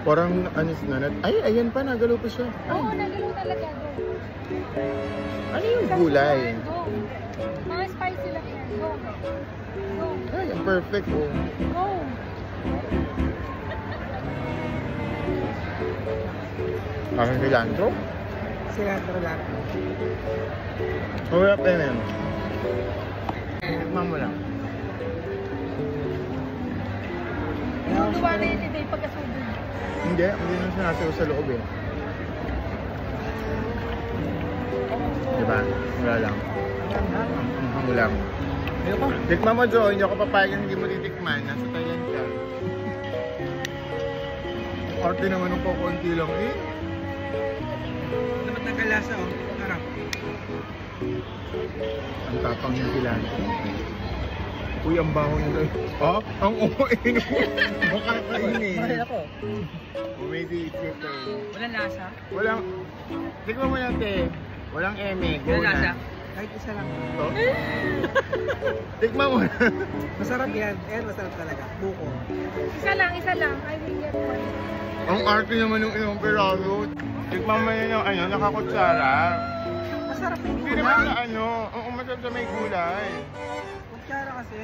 Parang anis na. Ay, ayan pa, nagalaw pa siya. Oo, nagalaw talaga. Go. Ano yung gulay? Go. Mga spicy lang yan. Go. Go. Ay, ang perfect oh. Go. Parang cilantro? Cilantro lang. Hurap din yan. Tikman mo lang. Tuwa na yun ito yung pagkasubo. Hindi na sinasayaw sa loob eh. Diba? Wala lang. Ang lang. Ayoko. Tikman mo, Joe. Hindi ako papayag hindi mo titikman. Nasa Thailand siya. Arte naman ng kukunti lang eh. Dapat nagkalasa oh. Harap. Ang tapang yung cilantro. Uy, ang baho nila. Oh, ang uwi. Baka kainin. Mahal ako. O maybe it's your turn. Walang lasa? Walang... Tikman mo lang, te. Walang eme. Go Walang lasa? na. Kahit isa lang. Ito? Tikman mo na. Masarap yan. Ayan, masarap talaga. Buko. Isa lang. I will get one. Ang arte naman ng iyong piraso. Tikman mo yun yung nakakutsara. Masarap yung Hindi naman na oo, masarap sa may gulay. Kutsara kasi.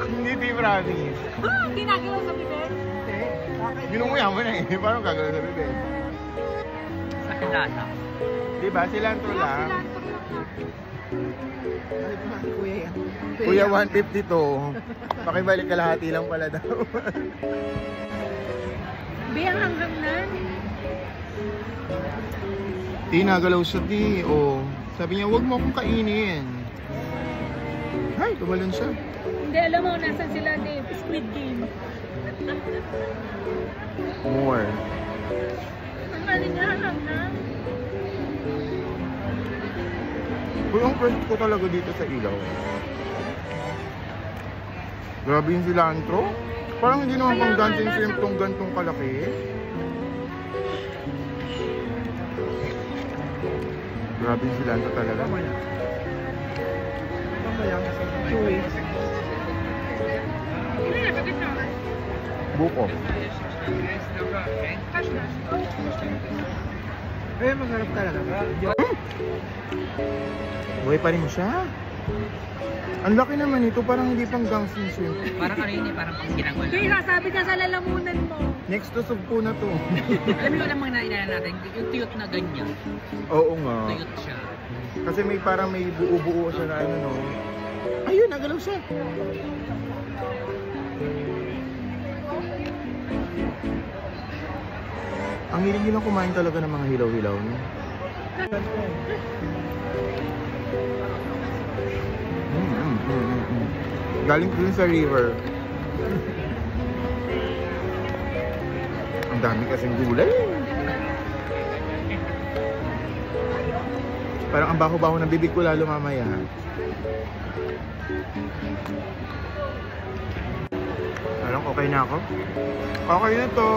Hindi, di promise. Ginagalaw sa bibig? Hindi. Bakit? Ginunguya mo na eh. Parang gagawin sa bibig. Bakit lasa? Diba? Cilantro lang. Cilantro lang na. Balik mo si Kuya yan. Kuya, 150 to. Pakibalik kalahati lang pala daw. Biyang hanggang nan. Di, nagalaw siya, di. Oh. Sabi niya, huwag mo akong kainin. Ay, tumalon siya. Hindi, alam mo, nasan sila ni Squid Game. More. Ang ano niya, hanggang. Uy, ang first ko talaga dito sa ilaw. Grabe yung cilantro. Parang hindi naman pang dancing shrimp tong gantong kalaki. Grabe yung cilantro talaga. Mamaya. Mamaya. Chewy. Buko. Cash na. Eh, masarap talaga. Buhay pa rin siya. Ang laki naman ito, parang hindi pang dancing shrimp. Parang ano yun eh, parang pang ginagawa lang. Kaya sasabi ka sa lalamunan mo. Next to sugpo na to. Alam mo naman na inaanan natin, yung tuyot na ganyan. Oo nga. Tuyot siya. Kasi may parang may buo-buo siya na ano no. Ayun, nagalaw siya. Ang hilig nilang kumain talaga ng mga hilaw-hilaw niya. Galing ko dun sa river. Ang dami kasing gulay. Parang ang baho-baho ng bibig ko lalo mamaya. Parang okay na ako. Okay na to.